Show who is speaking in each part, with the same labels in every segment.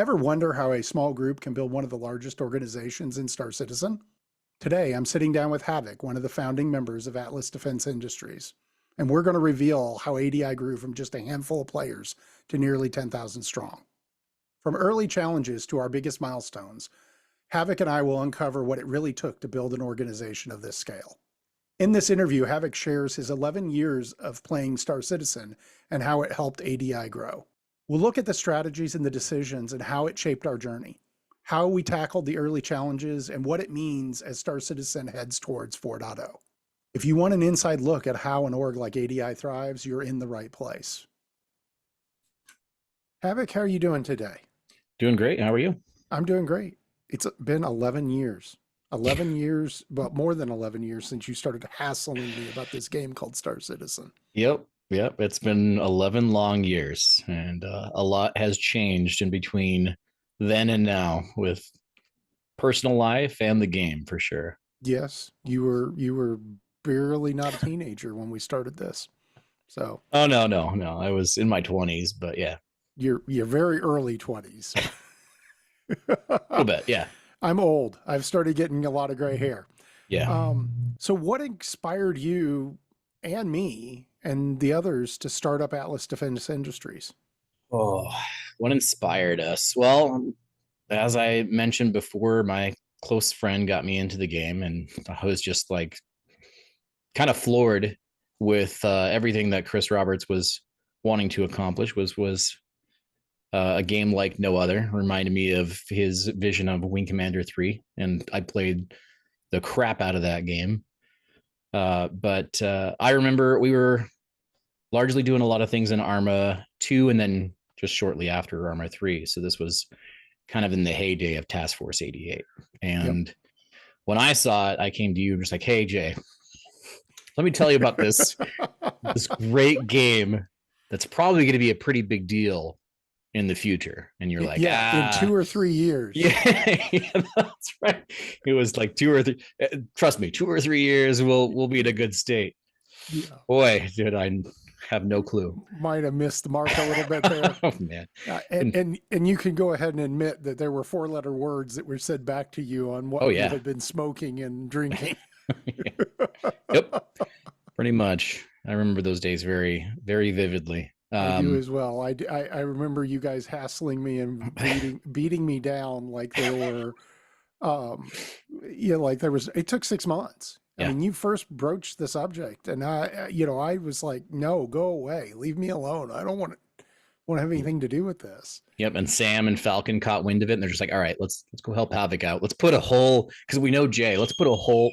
Speaker 1: Ever wonder how a small group can build one of the largest organizations in Star Citizen? Today, I'm sitting down with Havoc, one of the founding members of Atlas Defense Industries, and we're going to reveal how ADI grew from just a handful of players to nearly 10,000 strong. From early challenges to our biggest milestones, Havoc and I will uncover what it really took to build an organization of this scale. In this interview, Havoc shares his 11 years of playing Star Citizen and how it helped ADI grow. We'll look at the strategies and the decisions and how it shaped our journey, how we tackled the early challenges, and what it means as Star Citizen heads towards 4.0. If you want an inside look at how an org like ADI thrives, you're in the right place. Havoc, how are you doing today?
Speaker 2: Doing great. How are you?
Speaker 1: I'm doing great. It's been 11 years. 11 years, but more than 11 years since you started hassling me about this game called Star Citizen.
Speaker 2: Yep. Yep. It's been 11 long years, and a lot has changed in between then and now with personal life and the game for sure.
Speaker 1: Yes, you were barely not a teenager when we started this. So
Speaker 2: Oh, no. I was in my 20s, but yeah,
Speaker 1: you're very early 20s.
Speaker 2: a little bit. Yeah.
Speaker 1: I'm old. I've started getting a lot of gray hair.
Speaker 2: Yeah.
Speaker 1: So what inspired you and me and the others to start up Atlas Defense Industries?
Speaker 2: Oh, what inspired us? Well, as I mentioned before, my close friend got me into the game, and I was just like kind of floored with everything that Chris Roberts was wanting to accomplish. Was a game like no other. Reminded me of his vision of Wing Commander 3, and I played the crap out of that game. But I remember we were largely doing a lot of things in Arma 2 and then just shortly after Arma 3. So this was kind of in the heyday of Task Force 88.
Speaker 1: Yep.
Speaker 2: And when I saw it, I came to you and just like, hey, Jay, let me tell you about this great game that's probably going to be a pretty big deal in the future. And you're like,
Speaker 1: in 2 or 3 years.
Speaker 2: Yeah, that's right. It was like 2 or 3. Trust me, 2 or 3 years, we'll be in a good state.
Speaker 1: Yeah.
Speaker 2: Boy, did I have no clue.
Speaker 1: Might have missed the mark a little bit there.
Speaker 2: Oh man.
Speaker 1: And you can go ahead and admit that there were 4-letter words that were said back to you on what you had been smoking and drinking.
Speaker 2: Yep. Pretty much. I remember those days very, very vividly.
Speaker 1: I do as well. I remember you guys hassling me and beating me down like there were, like there was. It took 6 months.
Speaker 2: Yeah.
Speaker 1: I mean, you first broached the subject, and I was like, no, go away, leave me alone. I don't want to have anything to do with this.
Speaker 2: Yep. And Sam and Falcon caught wind of it, and they're just like, all right, let's go help Havoc out. Let's put a whole, because we know Jay. Let's put a whole.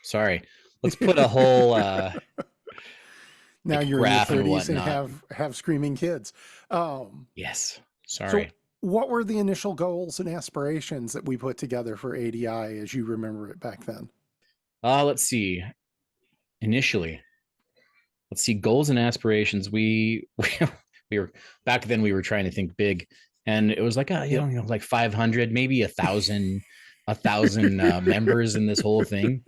Speaker 2: Sorry. Let's put a whole.
Speaker 1: Now you're in your 30s and have screaming kids.
Speaker 2: Yes. Sorry.
Speaker 1: So what were the initial goals and aspirations that we put together for ADI as you remember it back then?
Speaker 2: Let's see. Initially, let's see, goals and aspirations. We were back then. We were trying to think big, and it was like like 500, maybe 1,000, members in this whole thing.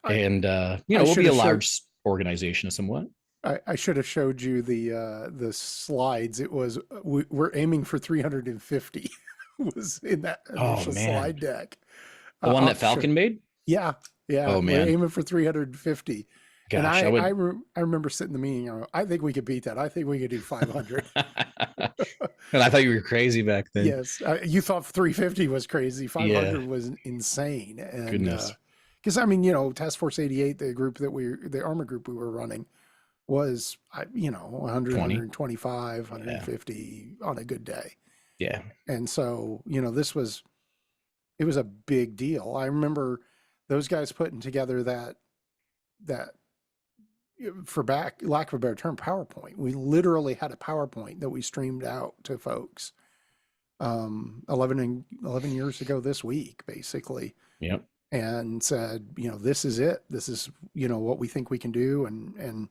Speaker 2: And we'll be a large organization somewhat.
Speaker 1: I should have showed you the slides. It was we're aiming for 350 was in that initial slide deck.
Speaker 2: The one that Falcon made?
Speaker 1: Yeah.
Speaker 2: Oh man,
Speaker 1: we're aiming for 350.
Speaker 2: Gosh,
Speaker 1: and I remember sitting in the meeting. I think we could beat that. I think we could do 500.
Speaker 2: And I thought you were crazy back then.
Speaker 1: Yes, you thought 350 was crazy. 500 was insane. And,
Speaker 2: goodness.
Speaker 1: Because Task Force 88, the armor group we were running, was 100, 125, 150 on a good day.
Speaker 2: Yeah.
Speaker 1: And so it was a big deal. I remember those guys putting together that for lack of a better term, PowerPoint. We literally had a PowerPoint that we streamed out to folks 11 years ago this week, basically.
Speaker 2: Yep.
Speaker 1: And said, this is it. This is, what we think we can do. And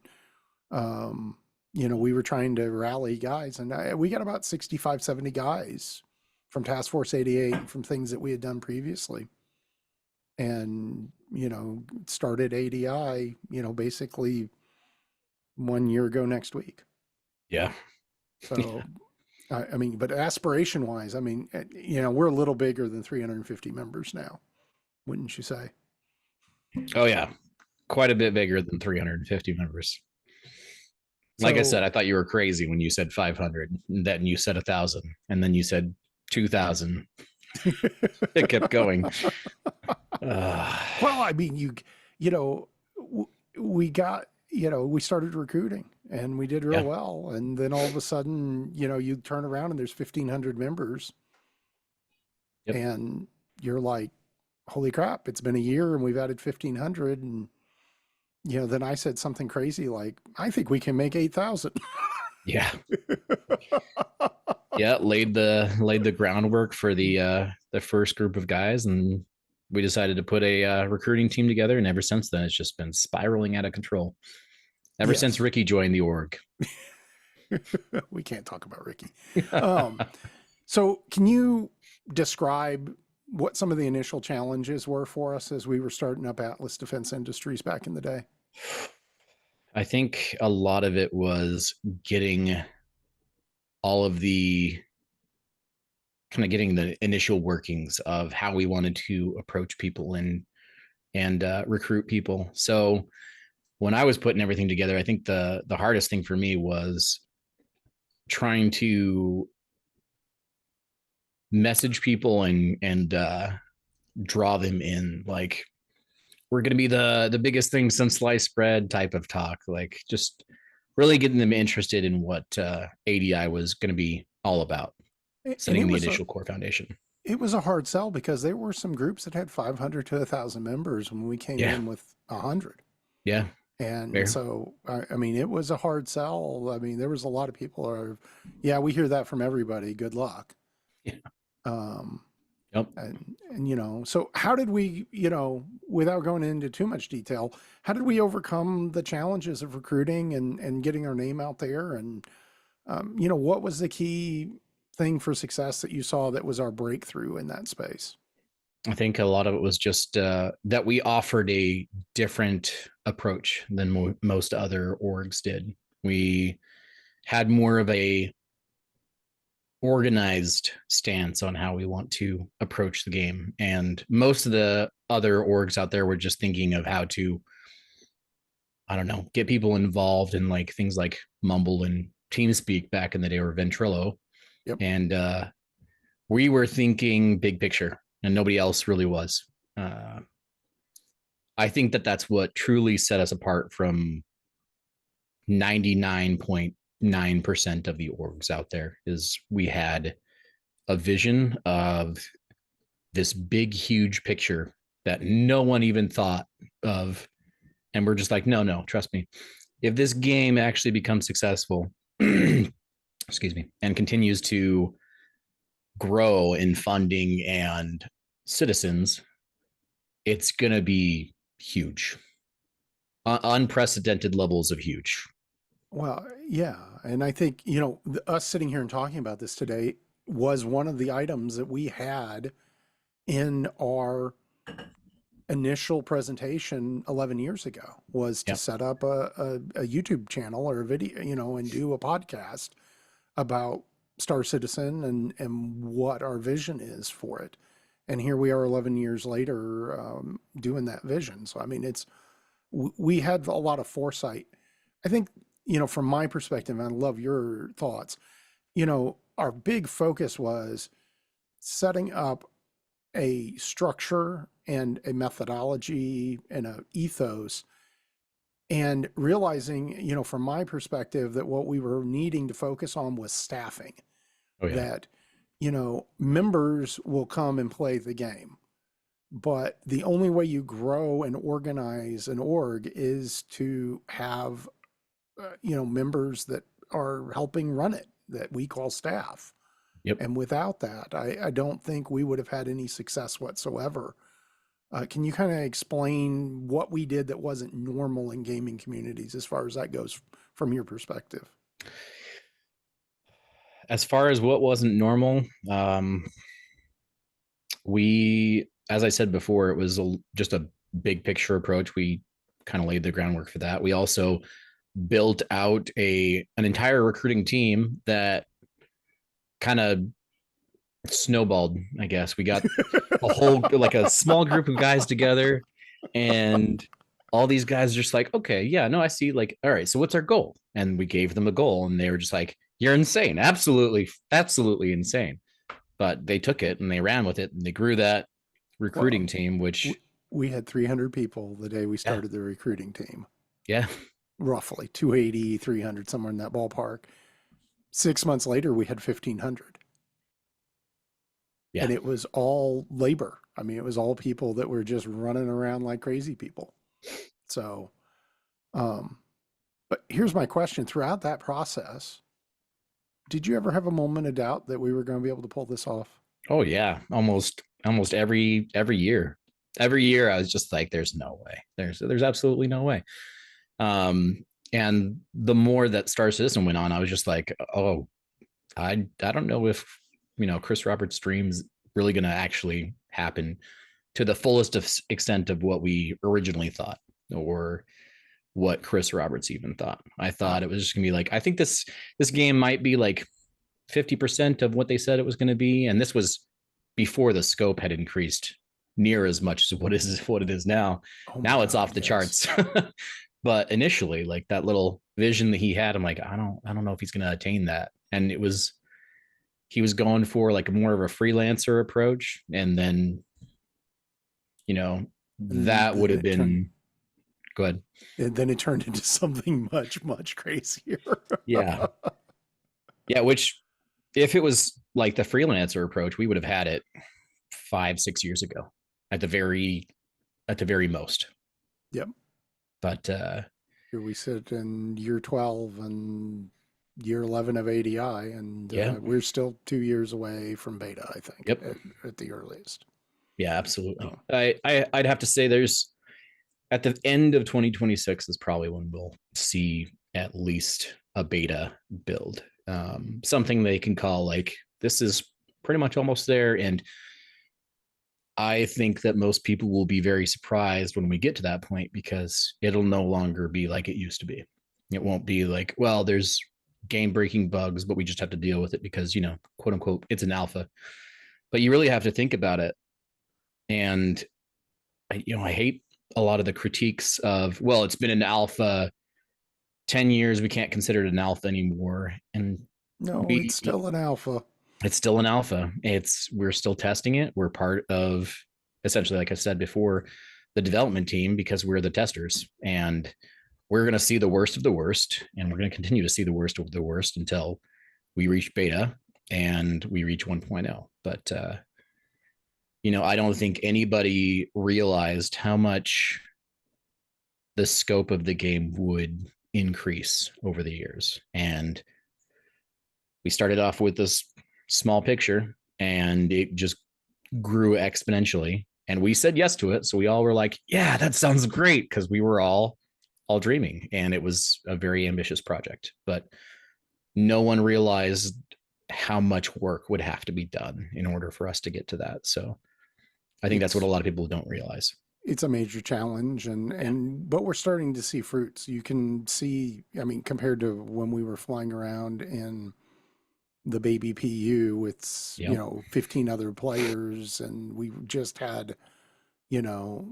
Speaker 1: we were trying to rally guys, and we got about 65, 70 guys from Task Force 88, from things that we had done previously. And, started ADI, basically 1 year ago next week.
Speaker 2: Yeah.
Speaker 1: So I mean, but aspiration wise, I mean, we're a little bigger than 350 members now, wouldn't you say?
Speaker 2: Oh yeah, quite a bit bigger than 350 members. Like I said,
Speaker 1: So
Speaker 2: I thought you were crazy when you said 500, and then you said 1,000, and then you said 2,000. It kept going. Uh,
Speaker 1: well, I mean, you know, we got, we started recruiting and we did real
Speaker 2: yeah.
Speaker 1: well. And then all of a sudden, you turn around and there's 1,500 members
Speaker 2: Yep.
Speaker 1: and you're like, holy crap, it's been a year and we've added 1,500. And, then I said something crazy like, I think we can make 8,000.
Speaker 2: Yeah. Yeah. Laid the groundwork for the first group of guys, and we decided to put a recruiting team together. And ever since then, it's just been spiraling out of control. Ever since
Speaker 1: Yes.
Speaker 2: Ricky joined the org.
Speaker 1: We can't talk about Ricky. Um, so, can you describe what some of the initial challenges were for us as we were starting up Atlas Defense Industries back in the day?
Speaker 2: I think a lot of it was getting all of the getting the initial workings of how we wanted to approach people and recruit people. So when I was putting everything together, I think the hardest thing for me was trying to message people and draw them in. Like, we're going to be the biggest thing since sliced bread type of talk. Like, just really getting them interested in what ADI was going to be all about,
Speaker 1: And
Speaker 2: setting the initial core foundation.
Speaker 1: it was a hard sell because there were some groups that had 500 to 1,000 members when we came
Speaker 2: Yeah.
Speaker 1: in with 100.
Speaker 2: Yeah.
Speaker 1: And
Speaker 2: Fair.
Speaker 1: so, I mean, it was a hard sell. I mean, there was a lot of people are, yeah, we hear that from everybody. Good luck.
Speaker 2: Yeah.
Speaker 1: Um,
Speaker 2: Yep.
Speaker 1: and so how did we, without going into too much detail, how did we overcome the challenges of recruiting and getting our name out there? And, what was the key thing for success that you saw that was our breakthrough in that space?
Speaker 2: I think a lot of it was just that we offered a different approach than most other orgs did. We had more of a organized stance on how we want to approach the game, and most of the other orgs out there were just thinking of how to, I don't know, get people involved in like things like Mumble and TeamSpeak back in the day, or Ventrilo.
Speaker 1: Yep.
Speaker 2: And we were thinking big picture, and nobody else really was. uh, I think that that's what truly set us apart from 99.9% of the orgs out there. Is we had a vision of this big, huge picture that no one even thought of. And we're just like, no, no, trust me. If this game actually becomes successful, excuse me, and continues to grow in funding and citizens, it's going to be huge. Unprecedented levels of huge.
Speaker 1: Well, yeah. And I think, us sitting here and talking about this today was one of the items that we had in our initial presentation 11 years ago was to
Speaker 2: Yep.
Speaker 1: set up a YouTube channel or a video, and do a podcast about Star Citizen and what our vision is for it. And here we are 11 years later doing that vision. So, I mean, we had a lot of foresight. I think, from my perspective, and I love your thoughts, our big focus was setting up a structure and a methodology and a ethos and realizing, from my perspective, that what we were needing to focus on was staffing.
Speaker 2: Oh yeah.
Speaker 1: That, members will come and play the game, but the only way you grow and organize an org is to have, members that are helping run it that we call staff.
Speaker 2: Yep.
Speaker 1: And without that, I don't think we would have had any success whatsoever. Can you kind of explain what we did that wasn't normal in gaming communities as far as that goes from your perspective?
Speaker 2: As far as what wasn't normal, we, as I said before, it was just a big picture approach. We kind of laid the groundwork for that. We also built out an entire recruiting team that kind of snowballed, I guess. We got a whole, like a small group of guys together, and all these guys are just like, okay, yeah, no, I see. Like, all right, so what's our goal? And we gave them a goal, and they were just like, you're insane. Absolutely, absolutely insane. But they took it and they ran with it, and they grew that recruiting
Speaker 1: Well,
Speaker 2: team, which,
Speaker 1: we had 300 people the day we
Speaker 2: yeah,
Speaker 1: started the recruiting team,
Speaker 2: yeah,
Speaker 1: roughly 280, 300, somewhere in that ballpark. 6 months later, we had 1,500.
Speaker 2: yeah.
Speaker 1: And it was all labor. I mean, it was all people that were just running around like crazy people. So, um, but here's my question: throughout that process, did you ever have a moment of doubt that we were going to be able to pull this off?
Speaker 2: Oh yeah, almost every year. Every year I was just like, there's no way. There's absolutely no way. Um, and the more that Star Citizen went on, I was just like, oh, I don't know if Chris Roberts' dreams really going to actually happen to the fullest extent of what we originally thought, or what Chris Roberts even thought. I
Speaker 1: Uh,
Speaker 2: thought it was just gonna be like, I think this game might be like 50% of what they said it was going to be, and this was before the scope had increased near as much as what it is now.
Speaker 1: oh my
Speaker 2: Now it's
Speaker 1: God,
Speaker 2: off the
Speaker 1: yes.
Speaker 2: charts. But initially, like that little vision that he had, I'm like, I don't know if he's going to attain that. And he was going for like more of a freelancer approach, and then you know
Speaker 1: And
Speaker 2: that would
Speaker 1: then
Speaker 2: have
Speaker 1: it turned,
Speaker 2: been good.
Speaker 1: and then it turned into something much, much crazier.
Speaker 2: Yeah, yeah. Which, if it was like the freelancer approach, we would have had it 5 6 years ago at the very most.
Speaker 1: Yep.
Speaker 2: But
Speaker 1: Here we sit in year 12 and year 11 of ADI, and
Speaker 2: yeah,
Speaker 1: we're still 2 years away from beta, I think,
Speaker 2: yep,
Speaker 1: at the earliest.
Speaker 2: yeah, absolutely.
Speaker 1: Oh,
Speaker 2: I'd have to say there's at the end of 2026 is probably when we'll see at least a beta build, something they can call like, this is pretty much almost there. And I think that most people will be very surprised when we get to that point, because it'll no longer be like it used to be. It won't be like, well, there's game breaking bugs, but we just have to deal with it because, quote unquote, it's an alpha. But you really have to think about it. And I hate a lot of the critiques of, well, it's been an alpha 10 years, we can't consider it an alpha anymore. And
Speaker 1: no, it's
Speaker 2: we
Speaker 1: still an alpha.
Speaker 2: it's still an alpha. We're still testing it. We're part of, essentially, like I said before, the development team, because we're the testers, and we're going to see the worst of the worst, and we're going to continue to see the worst of the worst until we reach beta and we reach 1.0. But I don't think anybody realized how much the scope of the game would increase over the years. And we started off with this small picture, and it just grew exponentially. And we said yes to it. So we all were like, yeah, that sounds great. Cause we were all dreaming, and it was a very ambitious project, but no one realized how much work would have to be done in order for us to get to that. So I think that's what a
Speaker 1: It's
Speaker 2: lot of people don't realize.
Speaker 1: it's a major challenge, and
Speaker 2: Yeah.
Speaker 1: but we're starting to see fruits. You can see, I mean, compared to when we were flying around in the baby PU with,
Speaker 2: Yep.
Speaker 1: 15 other players, and we just had,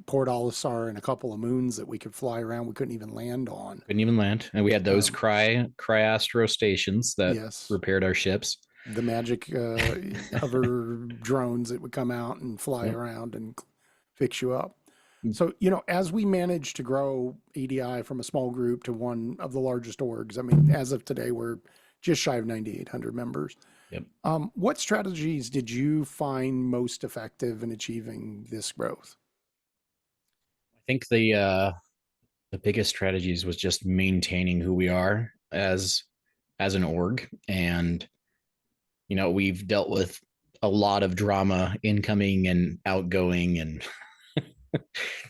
Speaker 1: Port Olisar and a couple of moons that we could fly around. We couldn't even land on.
Speaker 2: Couldn't even land. And we had those
Speaker 1: Um,
Speaker 2: cryastro stations that
Speaker 1: yes,
Speaker 2: repaired our ships.
Speaker 1: the magic hover drones that would come out and fly
Speaker 2: Yep.
Speaker 1: around and fix you up. So, as we manage to grow EDI from a small group to one of the largest orgs, I mean, as of today, we're just shy of 9,800 members.
Speaker 2: Yep.
Speaker 1: What strategies did you find most effective in achieving this growth?
Speaker 2: I think the biggest strategies was just maintaining who we are as an org. And we've dealt with a lot of drama incoming and outgoing, and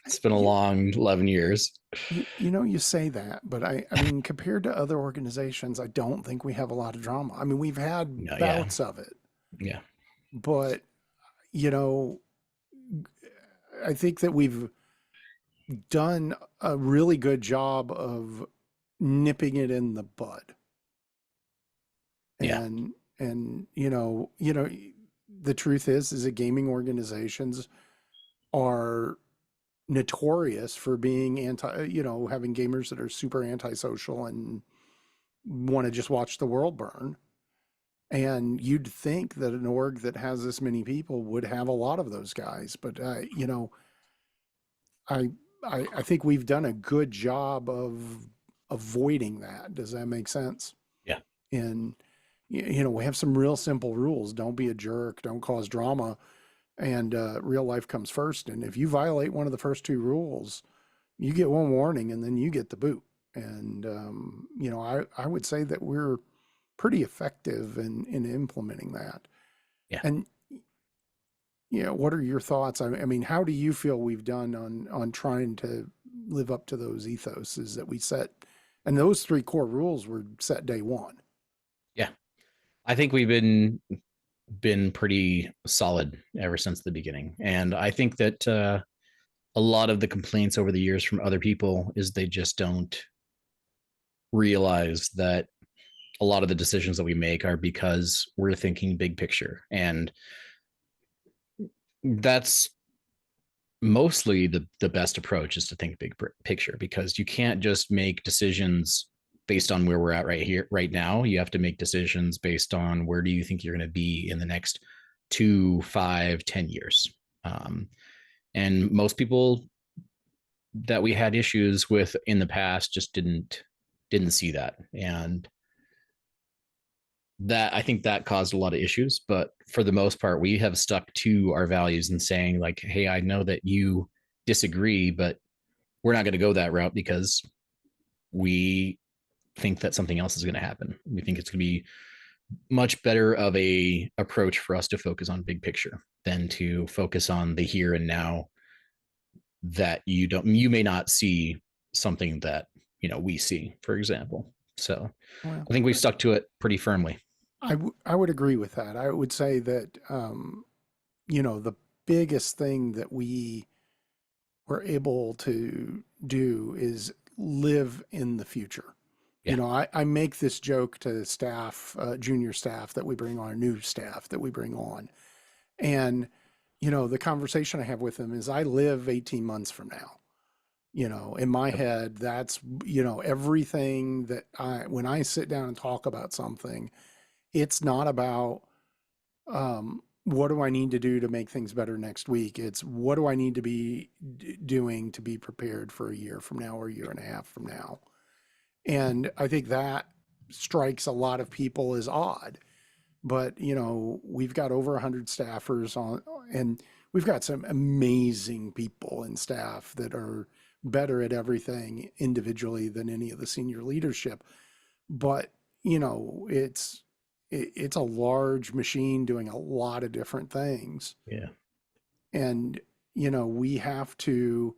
Speaker 2: it's been a
Speaker 1: You,
Speaker 2: long 11 years.
Speaker 1: you say that, but I mean, compared to other organizations, I don't think we have a lot of drama. I mean, we've
Speaker 2: No,
Speaker 1: had
Speaker 2: yeah,
Speaker 1: bouts of it,
Speaker 2: yeah,
Speaker 1: but, you know, I think that we've done a really good job of nipping it in the bud.
Speaker 2: yeah,
Speaker 1: And And the truth is that gaming organizations are notorious for being having gamers that are super antisocial and want to just watch the world burn. And you'd think that an org that has this many people would have a lot of those guys, but I, I think we've done a good job of avoiding that. Does that make sense?
Speaker 2: Yeah.
Speaker 1: And we have some real simple rules. Don't be a jerk. Don't cause drama. And real life comes first. And if you violate one of the first two rules, you get one warning, and then you get the boot. And I would say that we're pretty effective in implementing that.
Speaker 2: Yeah.
Speaker 1: And what are your thoughts? I mean, how do you feel we've done on trying to live up to those ethoses that we set? And those three core rules were set day one.
Speaker 2: Yeah. I think we've been pretty solid ever since the beginning. And I think that a lot of the complaints over the years from other people is they just don't realize that a lot of the decisions that we make are because we're thinking big picture. And that's mostly the best approach, is to think big picture, because you can't just make decisions based on where we're at right now. You have to make decisions based on where do you think you're going to be in the next 2, 5, 10 years. And most people that we had issues with in the past just didn't see that. And that, I think that caused a lot of issues. But for the most part, we have stuck to our values and saying like, hey, I know that you disagree, but we're not going to go that route because we think that something else is going to happen. We think it's going to be much better of a approach for us to focus on big picture than to focus on the here and now, that you may not see something that we see, for example. So
Speaker 1: Well,
Speaker 2: I think we've stuck to it pretty firmly.
Speaker 1: I would agree with that. I would say that the biggest thing that we were able to do is live in the future.
Speaker 2: Yeah.
Speaker 1: I make this joke to staff, junior staff that we bring on, new staff that we bring on. And, the conversation I have with them is I live 18 months from now. In my head, that's, everything that when I sit down and talk about something, it's not about, what do I need to do to make things better next week? It's what do I need to be doing to be prepared for a year from now or a year and a half from now? And I think that strikes a lot of people as odd. But, we've got over 100 staffers on, and we've got some amazing people in staff that are better at everything individually than any of the senior leadership. But, it's a large machine doing a lot of different things.
Speaker 2: Yeah.
Speaker 1: And, we have to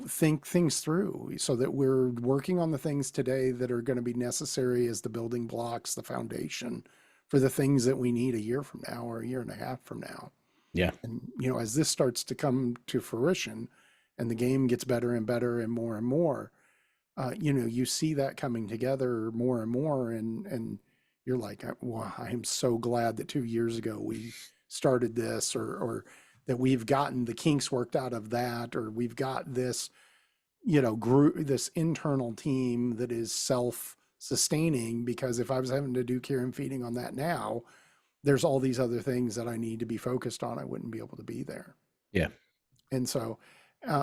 Speaker 1: think things through so that we're working on the things today that are going to be necessary as the building blocks, the foundation for the things that we need a year from now or a year and a half from now.
Speaker 2: Yeah.
Speaker 1: And, as this starts to come to fruition and the game gets better and better and more, you see that coming together more and more. And you're like, well, I am so glad that 2 years ago we started this, or that we've gotten the kinks worked out of that, or we've got this, group, this internal team that is self-sustaining, because if I was having to do care and feeding on that now, there's all these other things that I need to be focused on. I wouldn't be able to be there.
Speaker 2: Yeah.
Speaker 1: And so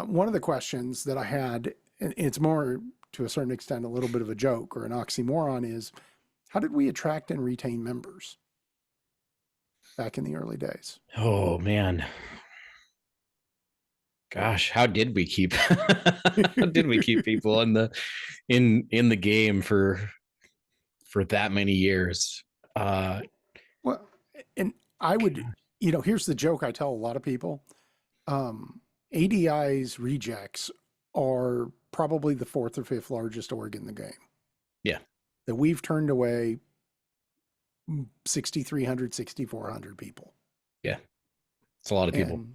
Speaker 1: one of the questions that I had, and it's more to a certain extent, a little bit of a joke or an oxymoron, is how did we attract and retain members back in the early days?
Speaker 2: Oh man. Gosh, how did we keep how did we keep people in the game for that many years?
Speaker 1: Well, and I would, here's the joke I tell a lot of people. ADI's rejects are probably the fourth or fifth largest org in the game.
Speaker 2: Yeah.
Speaker 1: That we've turned away 6,300, 6,400 people.
Speaker 2: Yeah. It's a lot of people.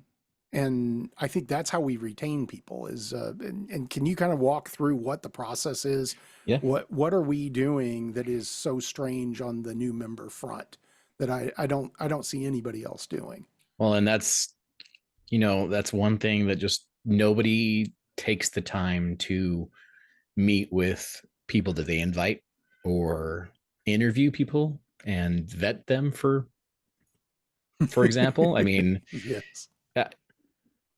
Speaker 1: And I think that's how we retain people is, and can you kind of walk through what the process is?
Speaker 2: Yeah.
Speaker 1: What are we doing that is so strange on the new member front that I don't see anybody else doing?
Speaker 2: Well, and that's, that's one thing that just nobody takes the time to meet with people that they invite or interview people and vet them for example. I mean,
Speaker 1: Yes.
Speaker 2: uh,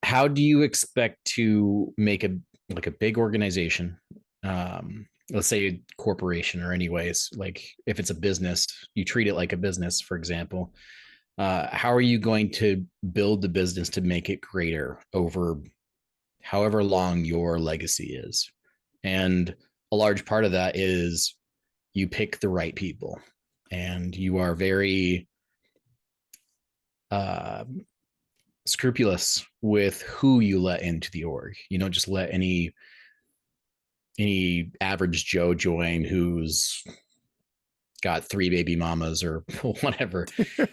Speaker 2: how do you expect to make a big organization, let's say a corporation, or anyways, like if it's a business, you treat it like a business, for example. How are you going to build the business to make it greater over however long your legacy is? And a large part of that is you pick the right people, and you are very uh, scrupulous with who you let into the org. You don't just let any average Joe join who's got 3 baby mamas or whatever.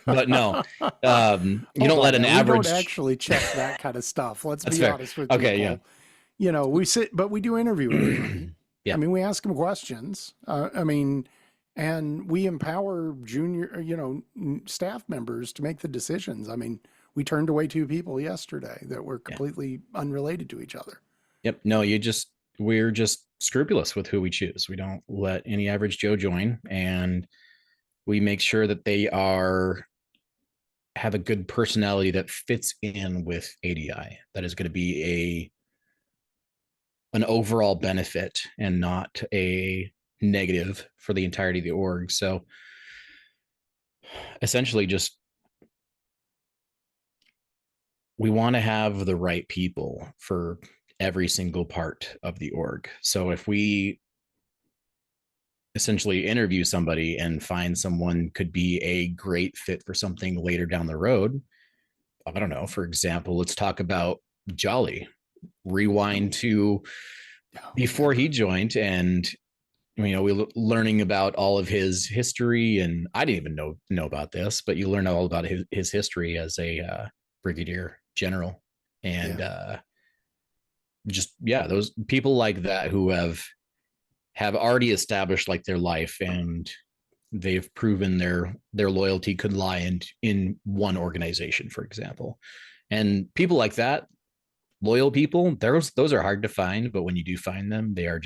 Speaker 2: But no, you
Speaker 1: Hold
Speaker 2: don't
Speaker 1: on
Speaker 2: let an
Speaker 1: now. We don't
Speaker 2: average.
Speaker 1: actually check that kind of stuff. Let's
Speaker 2: That's
Speaker 1: be
Speaker 2: fair.
Speaker 1: honest with
Speaker 2: Okay, yeah.
Speaker 1: people. You know, we sit, but we do interview everybody. I
Speaker 2: Yeah,
Speaker 1: mean, we ask them questions. I mean, and we empower junior, staff members to make the decisions. I mean, we turned away 2 people yesterday that were
Speaker 2: yeah.
Speaker 1: completely unrelated to each other.
Speaker 2: Yep. No, we're just scrupulous with who we choose. We don't let any average Joe join, and we make sure that they have a good personality that fits in with ADI. That is going to be an overall benefit and not a negative for the entirety of the org. So essentially, just we want to have the right people for every single part of the org. So if we essentially interview somebody and find someone could be a great fit for something later down the road, I don't know, for example, let's talk about Jolly. Rewind to
Speaker 1: Oh,
Speaker 2: before
Speaker 1: man.
Speaker 2: he joined, and we learning about all of his history. And I didn't even know about this, but you learn all about his history as a brigadier general. And
Speaker 1: Yeah.
Speaker 2: just, yeah, those people like that who have already established like their life, and they've proven their loyalty could lie in one organization, for example. And people like that, loyal people, those are hard to find, but when you do find them, they are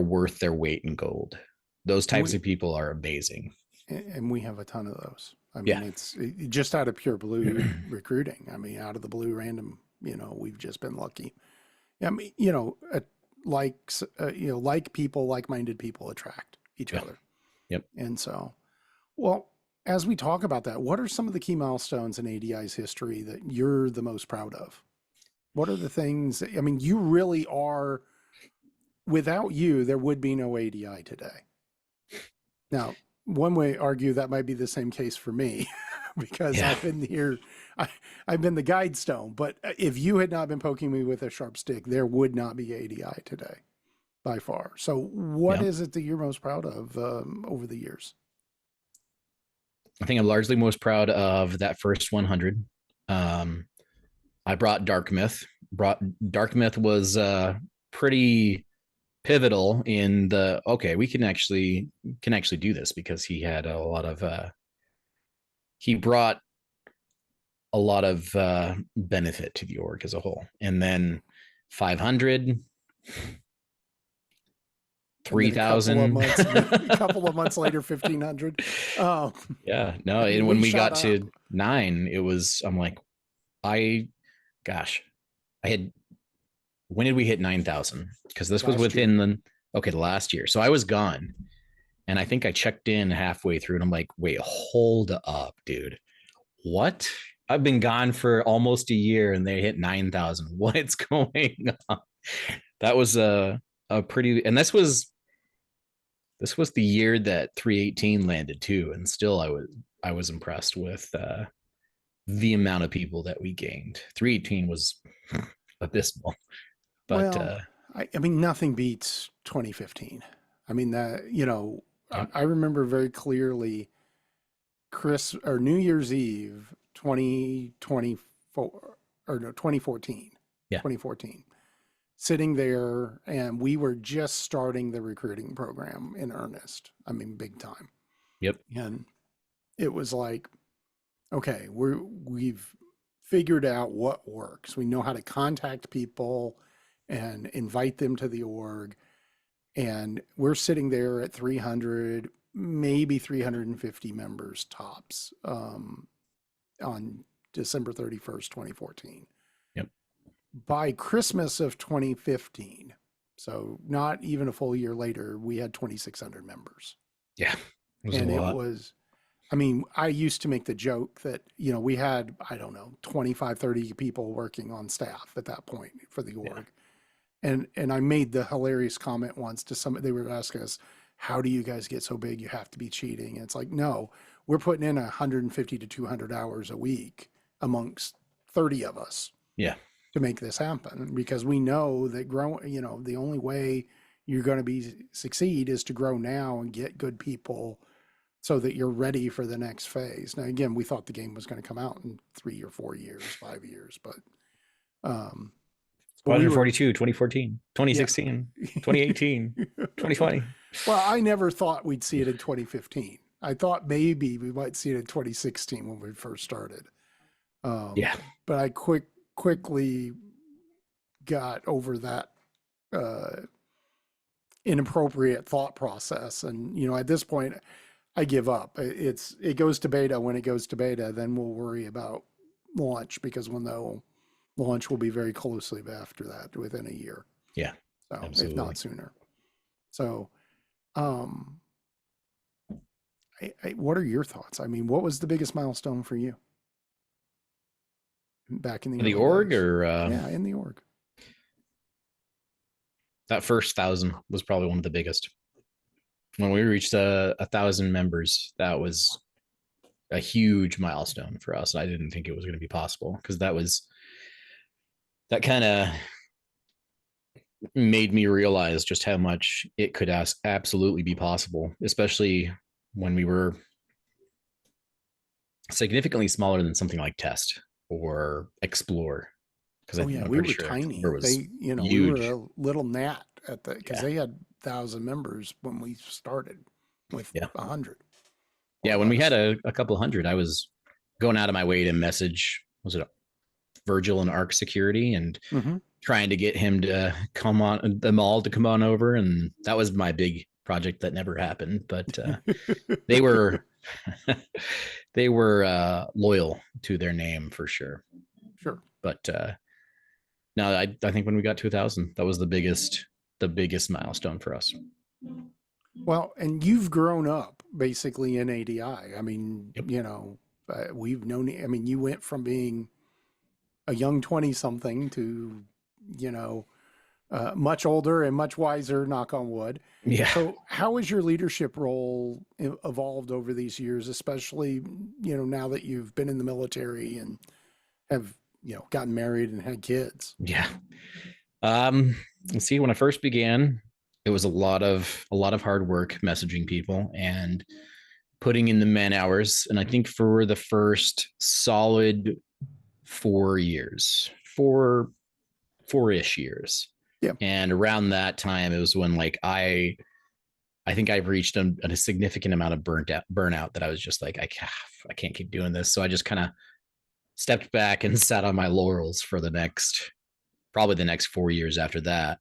Speaker 2: worth their weight in gold. Those types
Speaker 1: We,
Speaker 2: of people are amazing.
Speaker 1: and we have a ton of those. I
Speaker 2: Yeah.
Speaker 1: mean, just out of pure blue recruiting. I mean, out of the blue random, we've just been lucky. I mean, like people, like-minded people attract each
Speaker 2: Yeah.
Speaker 1: other.
Speaker 2: Yep.
Speaker 1: And so, well, as we talk about that, what are some of the key milestones in ADI's history that you're the most proud of? What are the things I mean, you really are, without you, there would be no ADI today. Now, one way argue that might be the same case for me because
Speaker 2: Yeah.
Speaker 1: I've been here, I, I've been the guide stone. But if you had not been poking me with a sharp stick, there would not be ADI today by far. So, what
Speaker 2: Yeah.
Speaker 1: is it that you're most proud of over the years?
Speaker 2: I think I'm largely most proud of that first 100. Um, I brought Dark Myth. Brought Dark Myth was pretty pivotal in the okay, we can actually do this, because he had a lot of he brought a lot of benefit to the org as a whole. And then 500,
Speaker 1: And then
Speaker 2: 3,000.
Speaker 1: a couple of months later, 1,500. Um,
Speaker 2: Yeah, no.
Speaker 1: I mean,
Speaker 2: And
Speaker 1: we
Speaker 2: when we
Speaker 1: shot
Speaker 2: got
Speaker 1: up.
Speaker 2: to 9, I'm like, I, gosh, I had, when did we hit 9,000? Because this was
Speaker 1: Last year.
Speaker 2: within the last year. So I was gone. And I think I checked in halfway through, and I'm like, wait, hold up, dude. What? I've been gone for almost a year and they hit 9,000. What's going on? That was a pretty, and this was the year that 318 landed too. And still I was impressed with the amount of people that we gained. 318 was abysmal, but
Speaker 1: Well, I mean, nothing beats 2015. I mean,
Speaker 2: yeah,
Speaker 1: I remember very clearly New Year's Eve, 2024. 2014.
Speaker 2: Yeah.
Speaker 1: 2014. Sitting there, and we were just starting the recruiting program in earnest. I mean, big time.
Speaker 2: Yep.
Speaker 1: And it was like, okay, we've figured out what works. We know how to contact people and invite them to the org. And we're sitting there at 300, maybe 350 members tops on December 31st, 2014.
Speaker 2: Yep.
Speaker 1: By Christmas of 2015, so not even a full year later, we had 2,600 members.
Speaker 2: Yeah.
Speaker 1: And it was, I mean, I used to make the joke that, we had, I don't know, 25, 30 people working on staff at that point for the org. Yeah. And I made the hilarious comment once to somebody, they were asking us, how do you guys get so big? You have to be cheating. And it's like, no, we're putting in 150 to 200 hours a week amongst 30 of us.
Speaker 2: Yeah.
Speaker 1: To make this happen, because we know that the only way you're going to succeed is to grow now and get good people so that you're ready for the next phase. Now, again, we thought the game was going to come out in 3 or 4 years, 5 years, but
Speaker 2: 142, 2014, 2016, yeah. 2018, 2020.
Speaker 1: Well, I never thought we'd see it in 2015. I thought maybe we might see it in 2016 when we first started.
Speaker 2: Yeah.
Speaker 1: But I quickly got over that inappropriate thought process, and at this point I give up. It goes to beta. When it goes to beta, then we'll worry about launch, because we'll know launch will be very closely after that, within a year.
Speaker 2: Yeah,
Speaker 1: so
Speaker 2: absolutely.
Speaker 1: If not sooner. So what are your thoughts? I mean, what was the biggest milestone for you back in the
Speaker 2: org
Speaker 1: days?
Speaker 2: or
Speaker 1: yeah, in the org?
Speaker 2: That first 1,000 was probably one of the biggest. When we reached 1,000 members, that was a huge milestone for us. I didn't think it was going to be possible, because that kind of made me realize just how much it could absolutely be possible, especially when we were significantly smaller than something like Test or Explore.
Speaker 1: Because we were tiny. We were a little gnat because they had 1,000 members when we started with 100.
Speaker 2: Yeah, when we had a couple hundred, I was going out of my way to message, was it Virgil and Arc Security, and trying to get him to come on, them all to come on over. And that was my big project that never happened. But they were they were loyal to their name for sure.
Speaker 1: Sure.
Speaker 2: But no, I think when we got to 1,000, that was the biggest milestone for us.
Speaker 1: Well, and you've grown up basically in ADI. I mean, we've known, I mean, you went from being a young 20-something to, much older and much wiser, knock on wood.
Speaker 2: Yeah.
Speaker 1: So how has your leadership role evolved over these years, especially, now that you've been in the military and have, gotten married and had kids?
Speaker 2: Yeah. See, when I first began, it was a lot of hard work messaging people and putting in the man hours. And I think for the first solid 4 years, four-ish years.
Speaker 1: Yeah.
Speaker 2: And around that time, it was when I think I've reached a significant amount of burnout that I was just like, I can't keep doing this. So I just kind of stepped back and sat on my laurels for probably the next 4 years after that.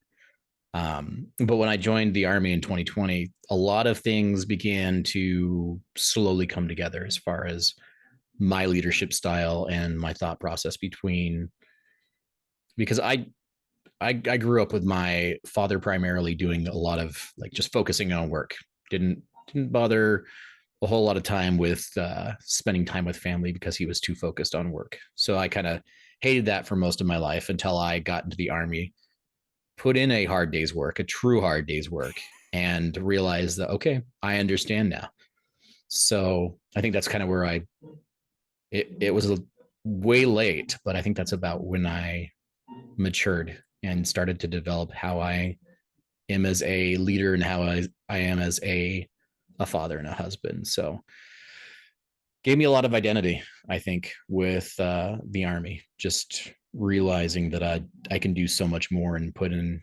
Speaker 2: But when I joined the Army in 2020, a lot of things began to slowly come together as far as my leadership style and my thought process because I grew up with my father primarily doing a lot of just focusing on work. Didn't bother a whole lot of time with spending time with family because he was too focused on work. So I kind of hated that for most of my life until I got into the Army, put in a true hard day's work, and realized that, okay, I understand now. So I think that's kind of where it was way late, but I think that's about when I matured and started to develop how I am as a leader and how I am as a father and a husband. So Gave me a lot of identity, I think, with the army. Just realizing that I can do so much more and put in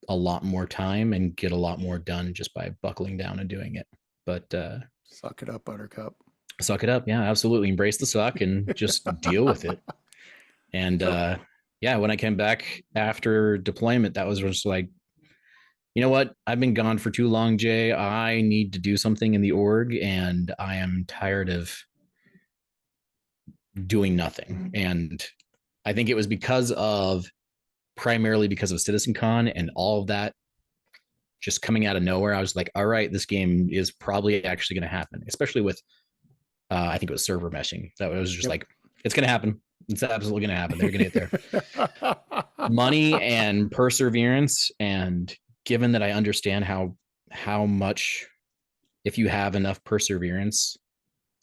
Speaker 2: a lot more time and get a lot more done just by buckling down and doing it. But
Speaker 1: Suck it up, Buttercup.
Speaker 2: suck it up. Yeah, absolutely. Embrace the suck and just deal with it. And
Speaker 1: So,
Speaker 2: yeah, when I came back after deployment, that was just like, you know what? I've been gone for too long, Jay. I need to do something in the org, and I am tired of doing nothing. And I think it was primarily because of CitizenCon and all of that just coming out of nowhere. I was like, all right, this game is probably actually going to happen, especially with, I think it was server meshing. That was just
Speaker 1: yep.
Speaker 2: like, it's going to happen. It's absolutely going to happen. They're going to get there. Money and perseverance. And given that I understand how much, if you have enough perseverance,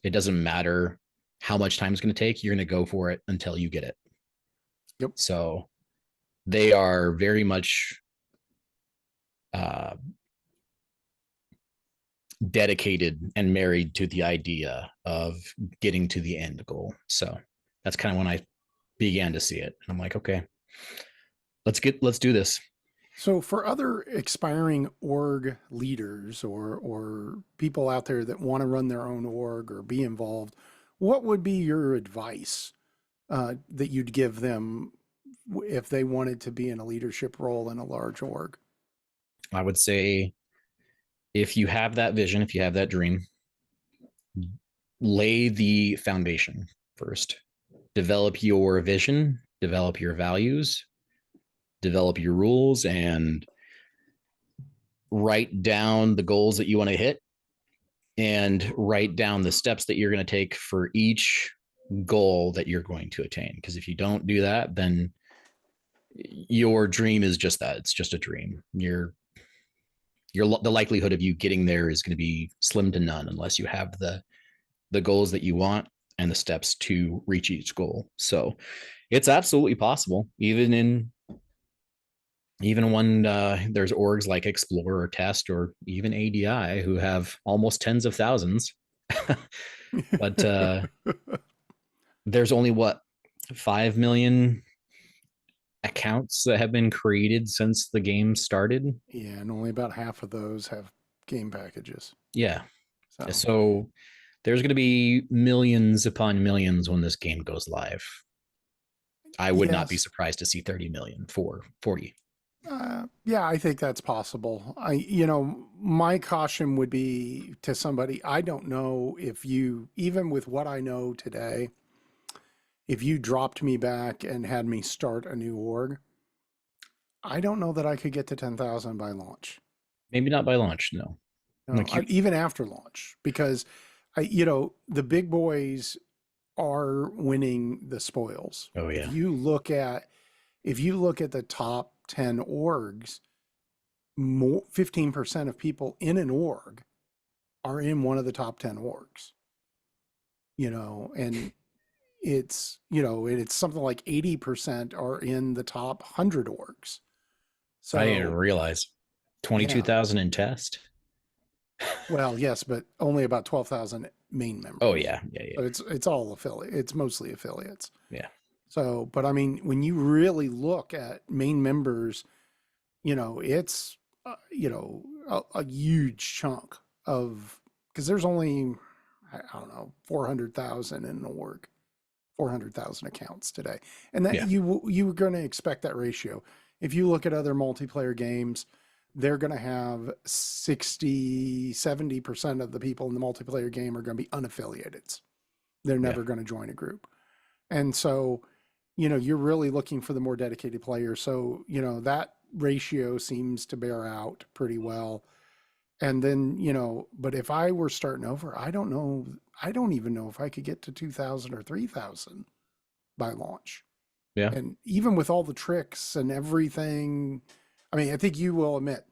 Speaker 2: it doesn't matter how much time it's going to take, you're going to go for it until you get it.
Speaker 1: Yep.
Speaker 2: So they are very much dedicated and married to the idea of getting to the end goal. So that's kind of when I began to see it. And I'm like, okay, let's do this.
Speaker 1: So for other expiring org leaders or people out there that want to run their own org or be involved, what would be your advice that you'd give them if they wanted to be in a leadership role in a large org?
Speaker 2: I would say if you have that vision, if you have that dream, lay the foundation first. Develop your vision, develop your values, develop your rules, and write down the goals that you want to hit and write down the steps that you're going to take for each goal that you're going to attain. Because if you don't do that, then your dream is just that. It's just a dream. The likelihood of you getting there is going to be slim to none unless you have the goals that you want and the steps to reach each goal. So it's absolutely possible, even when there's orgs like Explore or Test or even ADI who have almost tens of thousands. But there's only 5 million accounts that have been created since the game started.
Speaker 1: Yeah, and only about half of those have game packages.
Speaker 2: Yeah.
Speaker 1: So,
Speaker 2: So there's going to be millions upon millions when this game goes live. I would not be
Speaker 1: yes.
Speaker 2: surprised to see 30 million for 40.
Speaker 1: Yeah, I think that's possible. My caution would be to somebody, I don't know if you, even with what I know today, if you dropped me back and had me start a new org, I don't know that I could get to 10,000 by launch.
Speaker 2: Maybe not by launch, no.
Speaker 1: No,
Speaker 2: Like you,
Speaker 1: even after launch, because the big boys are winning the spoils.
Speaker 2: oh
Speaker 1: If
Speaker 2: yeah.
Speaker 1: you look at the top 10 orgs, 15% of people in an org are in one of the top 10 orgs. And it's something like 80% are in the top 100 orgs.
Speaker 2: I didn't even
Speaker 1: So,
Speaker 2: realize
Speaker 1: yeah.
Speaker 2: 22,000 in test.
Speaker 1: Well, yes, but only about 12,000 main
Speaker 2: Oh
Speaker 1: members.
Speaker 2: yeah, yeah,
Speaker 1: So
Speaker 2: yeah,
Speaker 1: it's all affiliate. It's mostly affiliates.
Speaker 2: yeah.
Speaker 1: So, but I mean, when you really look at main members, it's a huge chunk of, because there's only, I don't know, 400,000 in an org, 400,000 accounts today, and that
Speaker 2: Yeah.
Speaker 1: you were going to expect that ratio. If you look at other multiplayer games, they're going to have 60-70% of the people in the multiplayer game are going to be unaffiliated. They're
Speaker 2: Yeah.
Speaker 1: never going to join a group. And so, you're really looking for the more dedicated players. So, that ratio seems to bear out pretty well. And then, but if I were starting over, I don't know. I don't even know if I could get to 2,000 or 3,000 by launch.
Speaker 2: Yeah.
Speaker 1: And even with all the tricks and everything, I mean, I think you will admit,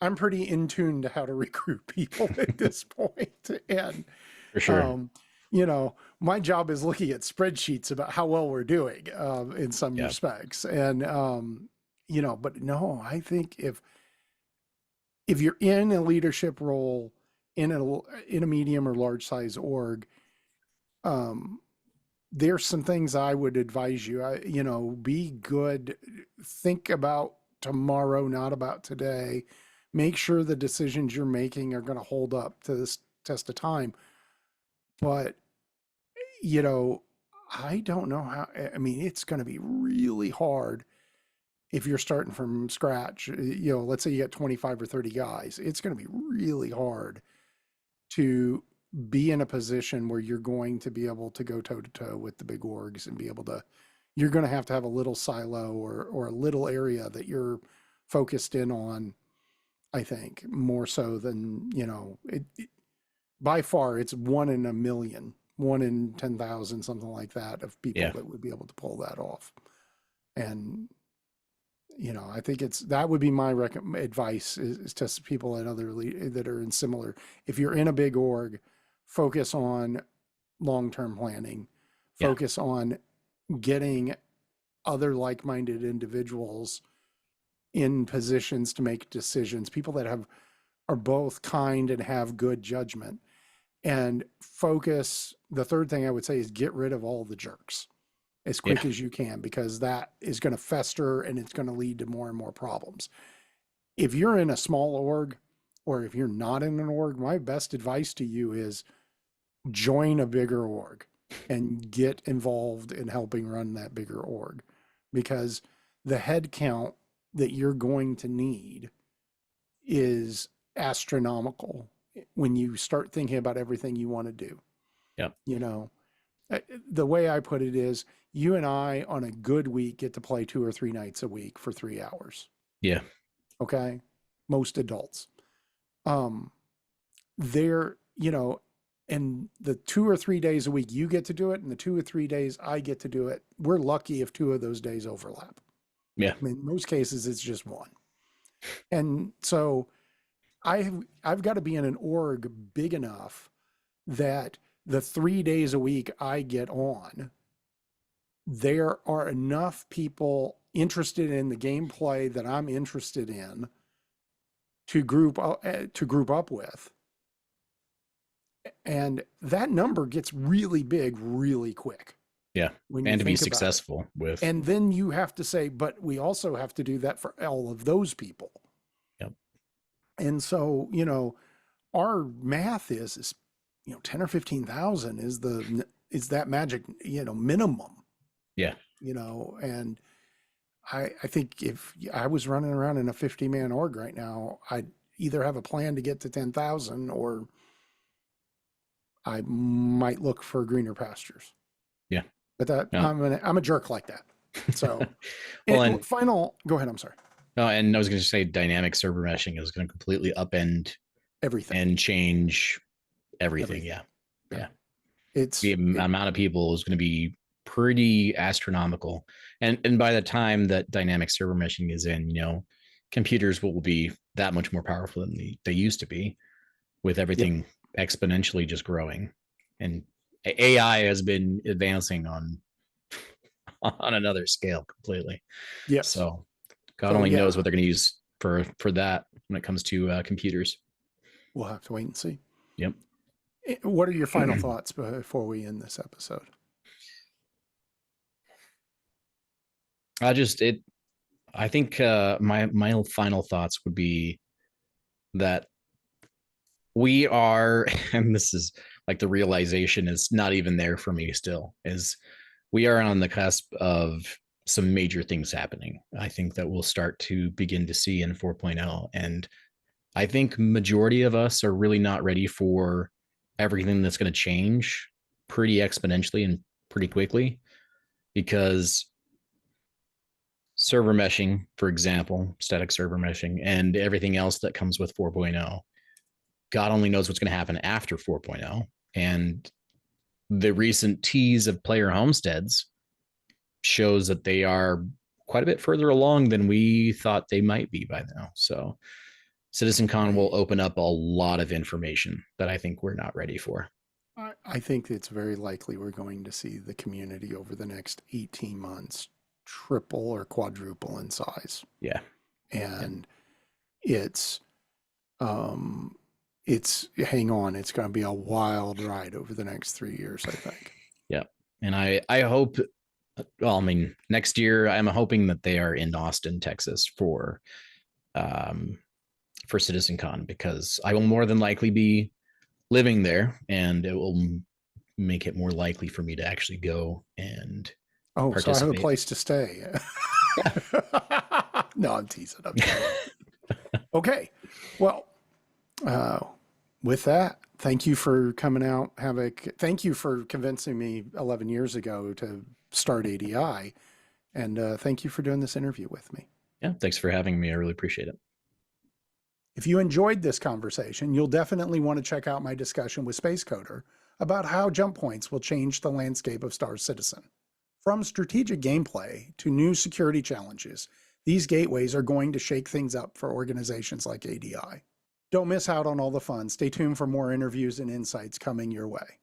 Speaker 1: I'm pretty in tune to how to recruit people at this point. And
Speaker 2: For sure.
Speaker 1: um, my job is looking at spreadsheets about how well we're doing in some
Speaker 2: Yeah.
Speaker 1: respects. And but no, I think if you're in a leadership role in a medium or large size org, Um, there's some things I would advise you. Be good. Think about tomorrow, not about today. Make sure the decisions you're making are going to hold up to this test of time. But, you know, I don't know how, I mean, it's going to be really hard if you're starting from scratch. Let's say you got 25 or 30 guys. It's going to be really hard to be in a position where you're going to be able to go toe to toe with the big orgs and be able to, you're going to have a little silo or a little area that you're focused in on, I think, more so than, by far it's 1 in 1 million, 1 in 10,000, something like that, of people
Speaker 2: Yeah.
Speaker 1: that would be able to pull that off. And, I think that would be my advice is to people that are in similar. If you're in a big org, focus on long-term planning,
Speaker 2: Yeah.
Speaker 1: focus on getting other like-minded individuals in positions to make decisions, people that are both kind and have good judgment. And focus, the third thing I would say is get rid of all the jerks as
Speaker 2: Yeah.
Speaker 1: quick as you can, because that is going to fester and it's going to lead to more and more problems. If you're in a small org, or if you're not in an org, my best advice to you is join a bigger org and get involved in helping run that bigger org, because the head count that you're going to need is astronomical when you start thinking about everything you want to do.
Speaker 2: Yeah.
Speaker 1: You know, the way I put it is, you and I on a good week get to play 2 or 3 nights a week for 3 hours.
Speaker 2: Yeah.
Speaker 1: Okay. Most adults. Um, they're, and the 2 or 3 days a week you get to do it, and the 2 or 3 days I get to do it. We're lucky if 2 of those days overlap.
Speaker 2: Yeah.
Speaker 1: I mean, in most cases, it's just one. And so I've got to be in an org big enough that the 3 days a week I get on, there are enough people interested in the gameplay that I'm interested in to group up with. And that number gets really big really quick
Speaker 2: Yeah.
Speaker 1: when you
Speaker 2: And to be
Speaker 1: think about it.
Speaker 2: successful with.
Speaker 1: And then you have to say, but we also have to do that for all of those people.
Speaker 2: Yep.
Speaker 1: And so, our math is 10 or 15,000 is that magic, minimum,
Speaker 2: Yeah.
Speaker 1: and I think if I was running around in a 50-man org right now, I'd either have a plan to get to 10,000, or I might look for greener pastures.
Speaker 2: Yeah.
Speaker 1: But that
Speaker 2: No.
Speaker 1: I'm a jerk like that. So,
Speaker 2: Well, and
Speaker 1: go ahead. I'm sorry.
Speaker 2: no, and I was going to say dynamic server meshing is going to completely upend
Speaker 1: Everything.
Speaker 2: and change everything.
Speaker 1: Everything.
Speaker 2: Yeah. Yeah.
Speaker 1: It's
Speaker 2: The amount of people is going to be pretty astronomical. And by the time that dynamic server meshing is in, computers will be that much more powerful than they used to be, with everything exponentially just growing. And AI has been advancing on another scale completely.
Speaker 1: Yes.
Speaker 2: So God only knows what they're going to use for that when it comes to computers.
Speaker 1: We'll have to wait and see.
Speaker 2: Yep.
Speaker 1: What are your final thoughts before we end this episode?
Speaker 2: I think my final thoughts would be that we are, and this is like the realization is not even there for me still, is we are on the cusp of some major things happening. I think that we'll start to begin to see in 4.0. And I think majority of us are really not ready for everything that's going to change pretty exponentially and pretty quickly, because server meshing, for example, static server meshing, and everything else that comes with 4.0, God only knows what's going to happen after 4.0. And the recent tease of player homesteads shows that they are quite a bit further along than we thought they might be by now. So CitizenCon will open up a lot of information that I think we're not ready for.
Speaker 1: I think it's very likely we're going to see the community over the next 18 months triple or quadruple in size.
Speaker 2: Yeah.
Speaker 1: And it's hang on, it's going to be a wild ride over the next 3 years, I think.
Speaker 2: Yeah. And I hope, well, I mean, next year I'm hoping that they are in Austin, Texas for CitizenCon, because I will more than likely be living there, and it will make it more likely for me to actually go and
Speaker 1: Oh, so I have a
Speaker 2: participate.
Speaker 1: place to stay. No, I'm teasing. Okay. Well, with that, thank you for coming out, Havoc. Thank you for convincing me 11 years ago to start ADI. And thank you for doing this interview with me.
Speaker 2: Yeah, thanks for having me. I really appreciate it.
Speaker 1: If you enjoyed this conversation, you'll definitely want to check out my discussion with Space Coder about how jump points will change the landscape of Star Citizen. From strategic gameplay to new security challenges, these gateways are going to shake things up for organizations like ADI. Don't miss out on all the fun. Stay tuned for more interviews and insights coming your way.